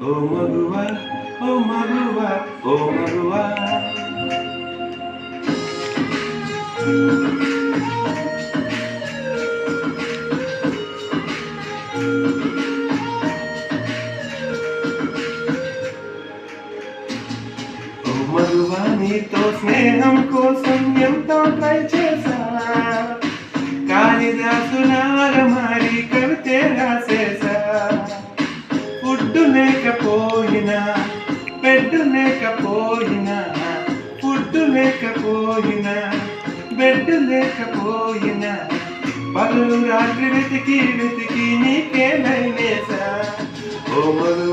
ఓ మగువా ఓ మగువా ఓ మగువా ఓ మగువా నీతో స్నేహం కోసం ఎంతో ట్రై చేశా కాళిదాసులాగా మారి కవితే రాసేసా ఫుడ్ లేకపోయినా బెడ్ లేకపోయినా ఫుడ్ లేకపోయినా బెడ్ లేకపోయినా పగలు రాత్రి వెతికి వెతికి నీకే నైనేసా ఓ మగు